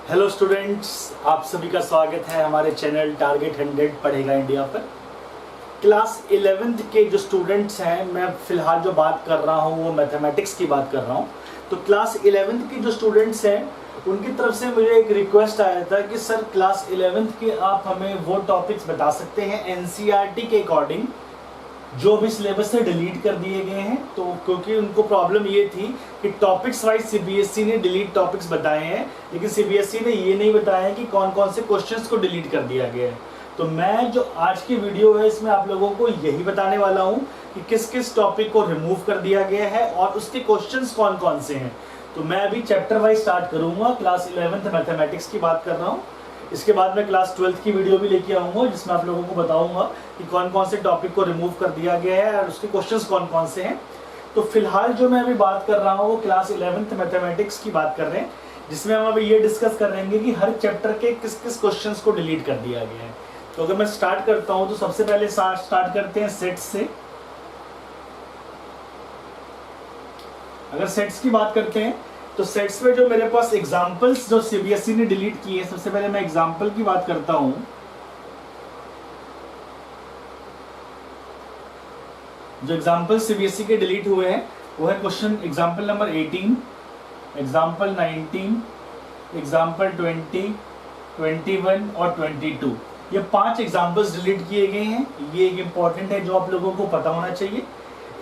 Hello students, आप सभी का स्वागत है हमारे चैनल टारगेट 100 पढ़ेगा इंडिया पर। क्लास 11th के जो स्टूडेंट्स हैं, मैं फ़िलहाल जो बात कर रहा हूं वो मैथमेटिक्स की बात कर रहा हूं। तो क्लास 11th के जो स्टूडेंट्स हैं उनकी तरफ से मुझे एक रिक्वेस्ट आया था कि सर क्लास 11th के आप हमें वो टॉपिक्स बता सकते हैं एनसीईआरटी के अकॉर्डिंग जो भी सिलेबस से डिलीट कर दिए गए हैं। तो क्योंकि उनको प्रॉब्लम ये थी कि टॉपिक्स वाइज सीबीएसई ने डिलीट टॉपिक्स बताए हैं, लेकिन सीबीएसई ने ये नहीं बताया कि कौन कौन से क्वेश्चंस को डिलीट कर दिया गया है। तो मैं जो आज की वीडियो है इसमें आप लोगों को यही बताने वाला हूँ कि किस किस टॉपिक को रिमूव कर दिया गया है और उसके क्वेश्चंस कौन कौन से हैं। तो मैं अभी चैप्टर वाइज स्टार्ट करूँगा। क्लास 11th मैथमेटिक्स की बात कर रहा हूँ। इसके बाद मैं क्लास 12th की वीडियो भी लेके आऊँगा जिसमें आप लोगों को बताऊँगा कि कौन कौन से टॉपिक को रिमूव कर दिया गया है और उसके क्वेश्चंस कौन कौन से हैं। तो फिलहाल जो मैं अभी बात कर रहा हूँ वो क्लास 11th मैथमेटिक्स की बात कर रहे हैं, जिसमें हम अभी ये डिस्कस कर रहे हैं कि हर चैप्टर के किस किस क्वेश्चंस को डिलीट कर दिया गया है। तो अगर मैं स्टार्ट करता हूँ तो सबसे पहले स्टार्ट करते हैं सेट्स से। अगर सेट्स की बात करते हैं तो सेट्स में जो मेरे पास एग्जाम्पल्स जो सीबीएसई ने डिलीट किए हैं, सबसे पहले मैं एग्जाम्पल की बात करता हूं। जो एग्जाम्पल सीबीएसई के डिलीट हुए हैं वो है question example number 18, example 19, example 20, 21 और 22। ये 5 एग्जाम्पल्स डिलीट किए गए हैं। ये एक इंपॉर्टेंट है जो आप लोगों को पता होना चाहिए।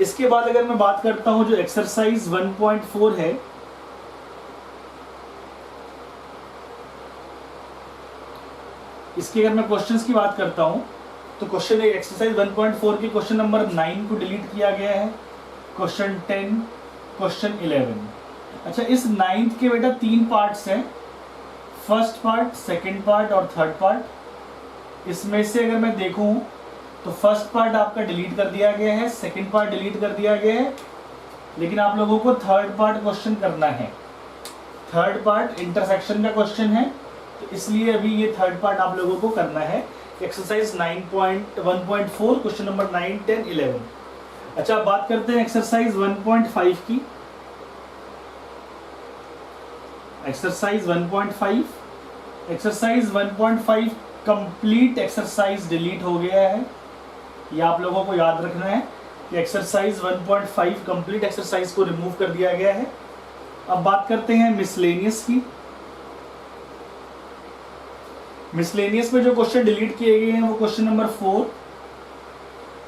इसके बाद अगर मैं बात करता हूं जो एक्सरसाइज 1.4 है, इसके अगर मैं क्वेश्चंस की बात करता हूं तो क्वेश्चन एक्सरसाइज 1.4 के क्वेश्चन नंबर 9 को डिलीट किया गया है, क्वेश्चन 10, क्वेश्चन 11। अच्छा, इस 9th के बेटा 3 पार्ट्स हैं, फर्स्ट पार्ट, सेकंड पार्ट और थर्ड पार्ट। इसमें से अगर मैं देखूं तो फर्स्ट पार्ट आपका डिलीट कर दिया गया है, सेकंड पार्ट डिलीट कर दिया गया है, लेकिन आप लोगों को थर्ड पार्ट क्वेश्चन करना है। थर्ड पार्ट इंटरसेक्शन का क्वेश्चन है, तो इसलिए अभी ये थर्ड पार्ट आप लोगों को करना है। Exercise 9.1.4 question number 9, 10, 11। अच्छा, बात करते हैं एक्सरसाइज 1.5 की। Exercise 1.5, exercise 1.5 complete exercise delete हो गया है। ये आप लोगों को याद रखना है कि एक्सरसाइज 1.5 कंप्लीट एक्सरसाइज को रिमूव कर दिया गया है। अब बात करते हैं मिसलेनियस की। मिसलेनियस में जो क्वेश्चन डिलीट किए गए हैं वो क्वेश्चन नंबर 4,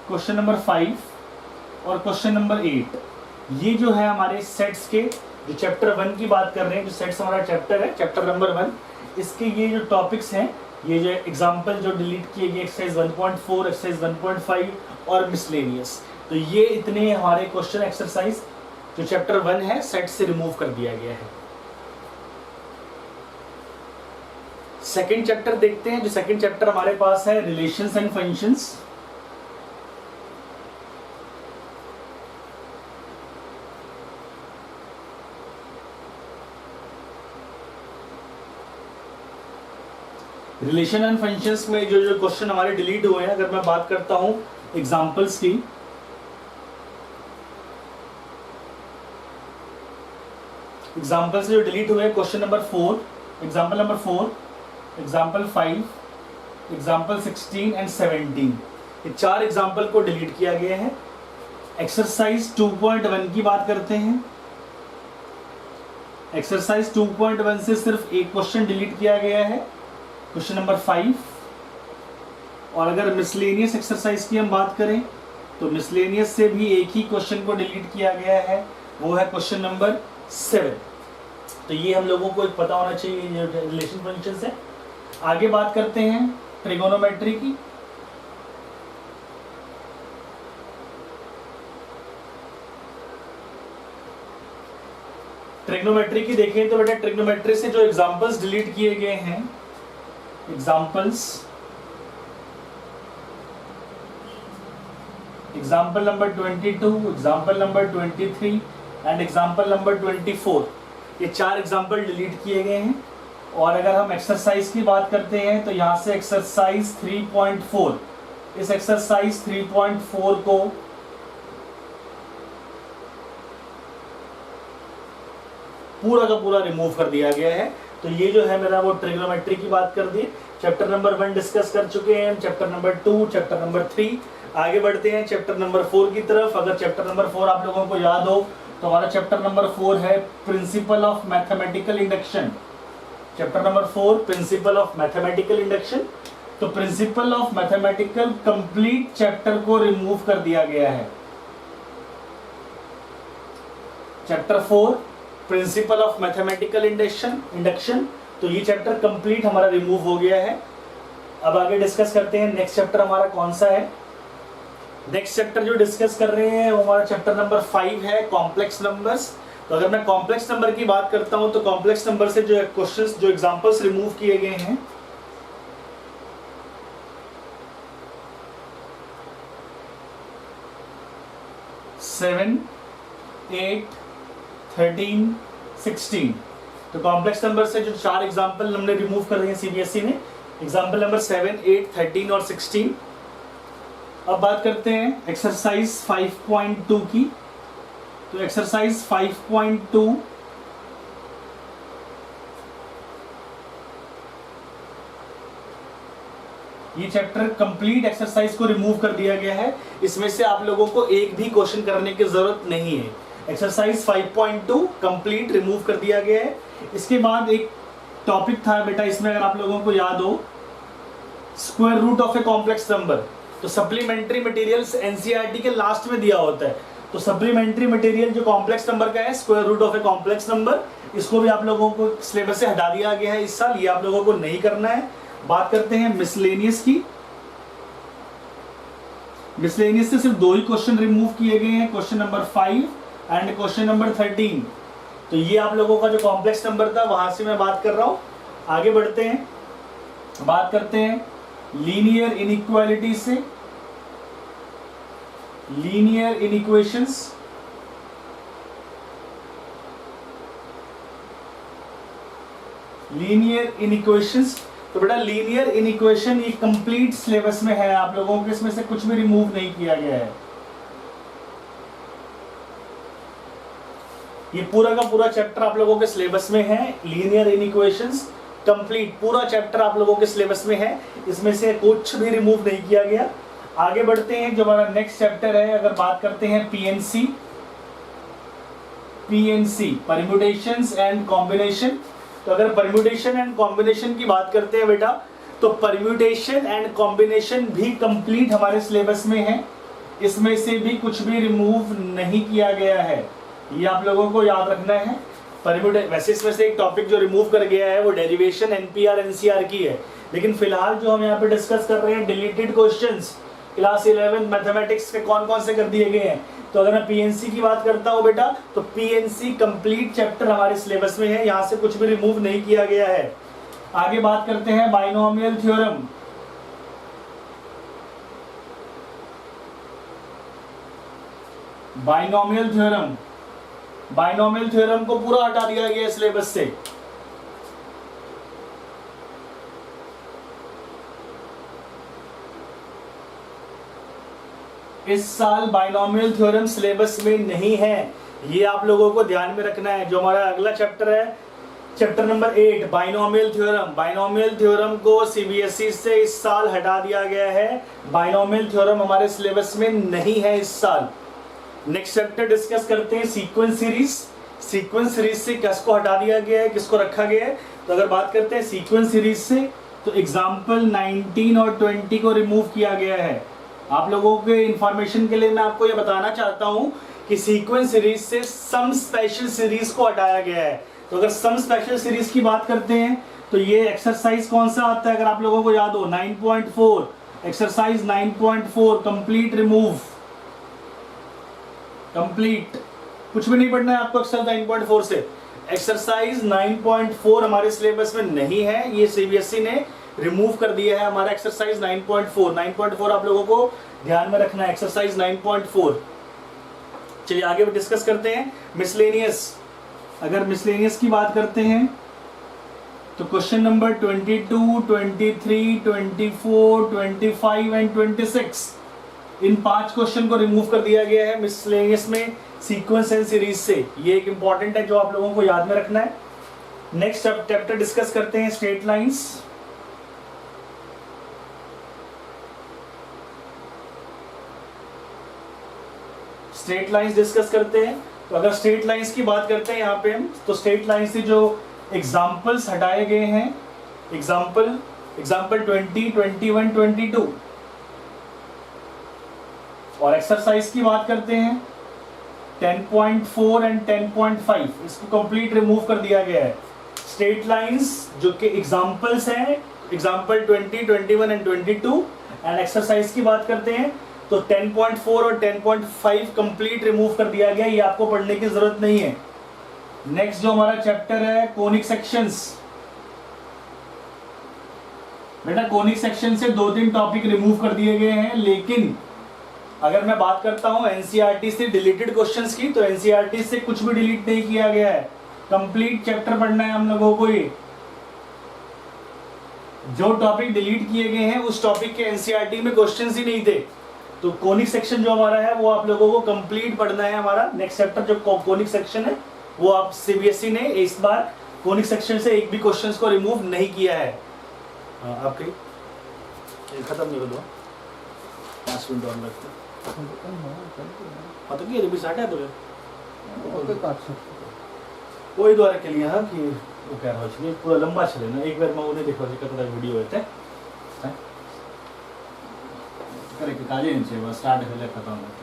क्वेश्चन नंबर 5 और क्वेश्चन नंबर 8। ये जो है हमारे सेट्स के जो चैप्टर 1 की बात कर रहे हैं, जो सेट्स हमारा चैप्टर है, चैप्टर नंबर 1, इसके ये जो टॉपिक्स हैं, ये जो एग्जाम्पल जो डिलीट किए गए एक्सरसाइज 1.4, एक्सरसाइज 1.5 और मिसलेनियस, तो ये इतने हमारे क्वेश्चन एक्सरसाइज जो चैप्टर 1 है सेट से रिमूव कर दिया गया है। सेकेंड चैप्टर देखते हैं। जो सेकेंड चैप्टर हमारे पास है relations and functions. Relation and functions में जो जो क्वेश्चन हमारे डिलीट हुए हैं, अगर मैं बात करता हूं एग्जांपल्स की, एग्जांपल्स जो डिलीट हुए हैं question number 4, example number 4, example 5, example 16 and 17, ये 4 एग्जाम्पल को डिलीट किया गया है। एक्सरसाइज 2.1 की बात करते हैं। एक्सरसाइज 2.1 से सिर्फ एक क्वेश्चन डिलीट किया गया है, क्वेश्चन नंबर 5। और अगर मिसलेनियस एक्सरसाइज की हम बात करें तो मिसलेनियस से भी एक ही क्वेश्चन को डिलीट किया गया है, वो है क्वेश्चन नंबर 7। तो ये हम लोगों को एक पता होना चाहिए जो रिलेशन फंक्शंस है। आगे बात करते हैं ट्रिगोनोमेट्री की। ट्रिग्नोमेट्री की देखें तो बेटा ट्रिग्नोमेट्री से जो एग्जांपल्स डिलीट किए गए हैं, examples, example number 22, example number 23 and example number 24, ये 4 एग्जांपल डिलीट किए गए हैं। और अगर हम एक्सरसाइज की बात करते हैं तो यहाँ से एक्सरसाइज 3.4, इस एक्सरसाइज 3.4 को पूरा का पूरा रिमूव कर दिया गया है। तो ये जो है मेरा वो ट्रिग्नोमेट्री की बात कर दी। चैप्टर नंबर 1 डिस्कस कर चुके हैं, चैप्टर नंबर 2, चैप्टर नंबर 3। आगे बढ़ते हैं चैप्टर नंबर 4 की तरफ। अगर चैप्टर नंबर 4 आप लोगों को याद हो तो हमारा चैप्टर नंबर 4 है principle of mathematical induction. Chapter number 4 principle of mathematical induction. तो principle of mathematical complete chapter को रिमूव कर दिया गया है। Chapter 4 principle of mathematical induction, तो ये चैप्टर कंप्लीट हमारा रिमूव हो गया है। अब आगे डिस्कस करते हैं नेक्स्ट चैप्टर हमारा कौन सा है। नेक्स्ट चैप्टर जो डिस्कस कर रहे हैं वो हमारा चैप्टर नंबर 5 है, कॉम्प्लेक्स नंबर्स। तो अगर मैं कॉम्प्लेक्स नंबर की बात करता हूं तो कॉम्प्लेक्स नंबर से जो क्वेश्चंस, जो एग्जांपल्स रिमूव किए गए हैं, सेवन, 8, 13, 16। तो कॉम्प्लेक्स नंबर से जो 4 एग्जांपल हमने रिमूव कर रहे हैं सीबीएसई ने, एग्जांपल नंबर 7, 8, 13 और 16। अब बात करते हैं एक्सरसाइज 5.2 की। तो एक्सरसाइज 5.2 ये चैप्टर कंप्लीट एक्सरसाइज को रिमूव कर दिया गया है। इसमें से आप लोगों को एक भी क्वेश्चन करने की जरूरत नहीं है। एक्सरसाइज 5.2 कंप्लीट रिमूव कर दिया गया है। इसके बाद एक टॉपिक था बेटा इसमें, अगर आप लोगों को याद हो, square root of a complex number. तो सप्लीमेंट्री मटेरियल्स एनसीईआरटी के लास्ट में दिया होता है। तो सप्लीमेंट्री मटेरियल जो कॉम्प्लेक्स नंबर का है, square root of a complex number, इसको भी आप लोगों को सिलेबस से हटा दिया गया है इस साल। ये आप लोगों को नहीं करना है। बात करते हैं मिसलेनियस की। मिसलेनियस से सिर्फ 2 ही क्वेश्चन रिमूव किए गए हैं, question number 5 and question number 13। तो ये आप लोगों का जो कॉम्प्लेक्स नंबर था वहां से मैं बात कर रहा हूं। आगे बढ़ते हैं, बात करते हैं लीनियर इनइक्वालिटी से, लीनियर इनइक्वेशंस। लीनियर इनइक्वेशंस। तो बेटा लीनियर इनइक्वेशन ये कंप्लीट सिलेबस में है, आप लोगों के इसमें से कुछ भी रिमूव नहीं किया गया है। ये पूरा का पूरा चैप्टर आप लोगों के सिलेबस में है। लीनियर इनइक्वेशंस कंप्लीट पूरा चैप्टर आप लोगों के सिलेबस में है, इसमें से कुछ भी रिमूव नहीं किया गया। आगे बढ़ते हैं, जो हमारा नेक्स्ट चैप्टर है, अगर बात करते हैं पीएनसी, परम्यूटेशंस एंड कॉम्बिनेशन। तो अगर परम्यूटेशन एंड कॉम्बिनेशन की बात करते हैं बेटा, तो परम्यूटेशन एंड कॉम्बिनेशन भी कंप्लीट हमारे सिलेबस में है, इसमें से भी कुछ भी रिमूव नहीं किया गया है। ये आप लोगों को याद रखना है। वैसे इसमें से एक टॉपिक जो रिमूव कर गया है वो डेरिवेशन एनपीआर एनसीआर की है, लेकिन फिलहाल जो हम यहाँ पे डिस्कस कर रहे हैं डिलीटेड क्वेश्चंस क्लास 11 मैथमेटिक्स के कौन कौन से कर दिए गए हैं। तो अगर मैं पीएनसी की बात करता हूँ बेटा, तो पीएनसी कंप्लीट चैप्टर हमारे सिलेबस में है, यहाँ से कुछ भी रिमूव नहीं किया गया है। आगे बात करते हैं बाइनोमियल थ्योरम। बाइनोमियल थ्योरम को पूरा हटा दिया गया है सिलेबस से। इस साल बाइनोमियल थ्योरम सिलेबस में नहीं है, ये आप लोगों को ध्यान में रखना है। जो हमारा अगला चैप्टर है, chapter number 8 binomial theorem. Binomial theorem को सीबीएसई से इस साल हटा दिया गया है। बाइनोमियल थ्योरम हमारे सिलेबस में नहीं है इस साल। नेक्स्ट चैप्टर डिस्कस करते हैं सीक्वेंस सीरीज। सीक्वेंस सीरीज से किसको हटा दिया गया है, किसको रखा गया है। तो अगर बात करते हैं सीक्वेंस सीरीज से, तो एग्जाम्पल 19 और 20 को रिमूव किया गया है। आप लोगों के इंफॉर्मेशन के लिए मैं आपको ये बताना चाहता हूं कि सीक्वेंस सीरीज से सम स्पेशल सीरीज को हटाया गया है। तो अगर सम स्पेशल सीरीज की बात करते हैं तो ये एक्सरसाइज कौन सा आता है, अगर आप लोगों को याद हो, 9.4, एक्सरसाइज 9.4 कंप्लीट रिमूव, कंप्लीट, कुछ भी नहीं पढ़ना है आपको एक्सरसाइज 9.4 से। एक्सरसाइज 9.4 हमारे सिलेबस में नहीं है, ये सीबीएसई ने रिमूव कर दिया है हमारा एक्सरसाइज 9.4। 9.4 आप लोगों को ध्यान में रखना है, एक्सरसाइज 9.4। चलिए आगे डिस्कस करते हैं मिसलेनियस। अगर मिसलेनियस की बात करते हैं तो question number 22, 23, 24, 25 and 26, in 5 question को रिमूव कर दिया गया है मिसलेनियस में सीक्वेंस एंड सीरीज से। ये एक इंपॉर्टेंट है जो आप लोगों को याद में रखना है। नेक्स्ट चैप्टर डिस्कस करते हैं straight lines. Straight lines discuss करते हैं। तो अगर स्ट्रेट लाइंस की बात करते हैं यहाँ पे हम, तो स्ट्रेट लाइंस से जो एग्जाम्पल्स हटाए गए हैं, एग्जाम्पल 20, 21, 22, और एक्सरसाइज की बात करते हैं 10.4 एंड 10.5, इसको कंप्लीट रिमूव कर दिया गया है। स्ट्रेट लाइंस जो कि एग्जाम्पल्स हैं, एग्जाम्पल 20, 21 एंड 22, एंड एक्सरसाइज की बात करते हैं तो 10.4 और 10.5 कंप्लीट रिमूव कर दिया गया, ये आपको पढ़ने की जरूरत नहीं है। नेक्स्ट जो हमारा चैप्टर है कोनिक सेक्शंस। बेटा कोनिक सेक्शन से 2-3 टॉपिक रिमूव कर दिए गए हैं, लेकिन अगर मैं बात करता हूं एनसीईआरटी से डिलीटेड क्वेश्चंस की, तो एनसीईआरटी से कुछ भी डिलीट नहीं किया गया है, कंप्लीट चैप्टर पढ़ना है हम लोगों को। ये जो टॉपिक डिलीट किए गए हैं उस टॉपिक के एनसीईआरटी में क्वेश्चंस ही नहीं थे। तो कोनिक सेक्शन जो हमारा है वो आप लोगों को कंप्लीट पढ़ना है। हमारा नेक्स्ट चैप्टर जो कोनिक सेक्शन है वो आप सीबीएसई ने इस बार कोनिक सेक्शन से एक भी क्वेश्चंस को रिमूव नहीं किया है। आपके खत्म नहीं हो 5 मिनट और लगते तो कि भी साठ है तो कोई द्वारा के लिए हाँ कि वो कह रहा है पूरा लंबा चले ना, एक बार मैं उन्हें देखो कतरा वीडियो होते हैं करे कि काजे नहीं चाहिए, बस स्टार्ट है खत्म होता।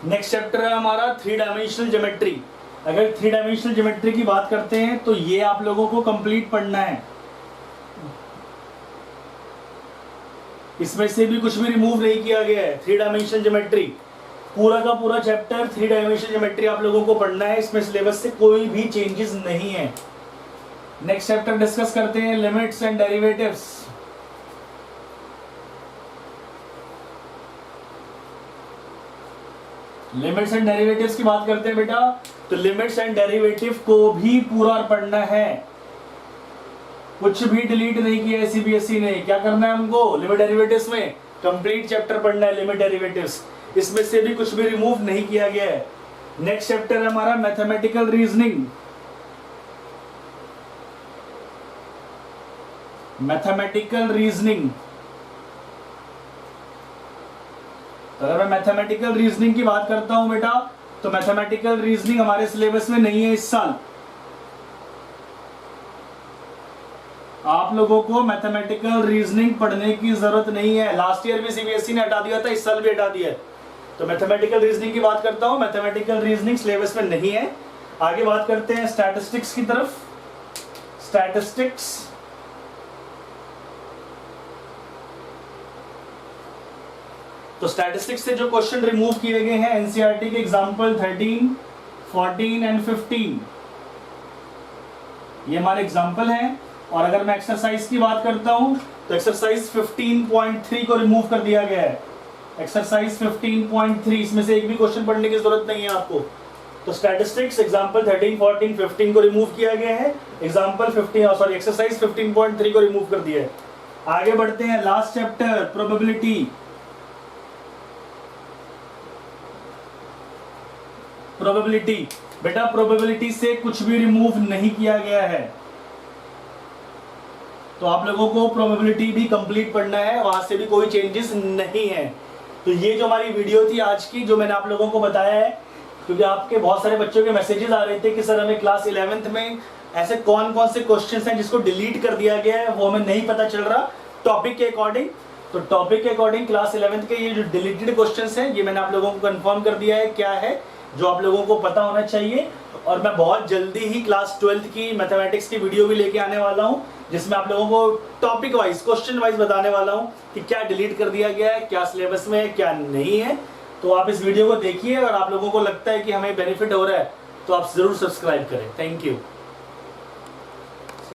नेक्स्ट चैप्टर है हमारा 3 डायमेंशनल ज्योमेट्री। अगर 3 डायमेंशनल ज्योमेट्री की बात करते हैं तो ये आप लोगों को कंप्लीट पढ़ना है, इसमें से भी कुछ भी रिमूव नहीं किया गया है। 3 डायमेंशनल ज्योमेट्री पूरा का पूरा चैप्टर 3 डायमेंशनल ज्योमेट्री आप लोगों को पढ़ना है, इसमें सिलेबस से कोई भी चेंजेस नहीं है। नेक्स्ट चैप्टर डिस्कस करते हैं limits and derivatives. Limits and derivatives की बात करते हैं बेटा, तो लिमिट्स एंड डेरिवेटिव को भी पूरा पढ़ना है, कुछ भी डिलीट नहीं किया है सीबीएसई ने। क्या करना है हमको लिमिट डेरिवेटिव्स में कंप्लीट चैप्टर पढ़ना है, लिमिट डेरिवेटिव्स, इसमें से भी कुछ भी रिमूव नहीं किया गया है। नेक्स्ट चैप्टर है हमारा मैथमेटिकल रीजनिंग। मैथमेटिकल रीजनिंग, तो अगर मैं मैथमेटिकल रीजनिंग की बात करता हूं बेटा, तो मैथमेटिकल रीजनिंग हमारे सिलेबस में नहीं है इस साल। आप लोगों को मैथमेटिकल रीजनिंग पढ़ने की जरूरत नहीं है। लास्ट ईयर भी सीबीएसई ने हटा दिया था, इस साल भी हटा दिया है। तो मैथमेटिकल रीजनिंग की बात करता हूं, मैथमेटिकल रीजनिंग सिलेबस में नहीं है। आगे बात करते हैं स्टैटिस्टिक्स की तरफ। स्टैटिस्टिक्स, तो स्टैटिस्टिक्स से जो क्वेश्चन रिमूव किए गए हैं एनसीईआरटी के एग्जांपल 13, 14 एंड 15, ये हमारे एग्जांपल हैं। और अगर मैं एक्सरसाइज की बात करता हूं तो एक्सरसाइज 15.3 को रिमूव कर दिया गया है। एक्सरसाइज 15.3, इसमें से एक भी क्वेश्चन पढ़ने की जरूरत नहीं है आपको। तो स्टैटिस्टिक्स एग्जांपल 13, 14, 15 को रिमूव किया गया है, एक्सरसाइज 15.3 को रिमूव कर दिया है। आगे बढ़ते हैं, लास्ट चैप्टर प्रोबेबिलिटी। प्रोबेबिलिटी बेटा, प्रोबेबिलिटी से कुछ भी रिमूव नहीं किया गया है, तो आप लोगों को प्रोबेबिलिटी भी कंप्लीट पढ़ना है, वहां से भी कोई चेंजेस नहीं है। तो ये जो हमारी वीडियो थी आज की, जो मैंने आप लोगों को बताया है, क्योंकि आपके बहुत सारे बच्चों के मैसेजेस आ रहे थे कि सर हमें क्लास 11th में ऐसे कौन कौन से क्वेश्चंस हैं जिसको डिलीट कर दिया गया है, वो हमें नहीं पता चल रहा टॉपिक के अकॉर्डिंग। तो टॉपिक के अकॉर्डिंग क्लास 11th के ये जो डिलीटेड क्वेश्चंस हैं, ये मैंने आप लोगों को कंफर्म कर दिया है क्या है, जो आप लोगों को पता होना चाहिए। और मैं बहुत जल्दी ही क्लास 12th की मैथमेटिक्स की वीडियो भी लेके आने वाला हूं, जिसमें आप लोगों को टॉपिक वाइज, क्वेश्चन वाइज बताने वाला हूं कि क्या डिलीट कर दिया गया है, क्या सिलेबस में है, क्या नहीं है। तो आप इस वीडियो को देखिए, और आप लोगों को लगता है कि हमें बेनिफिट हो रहा है तो आप जरूर सब्सक्राइब करें। Thank you.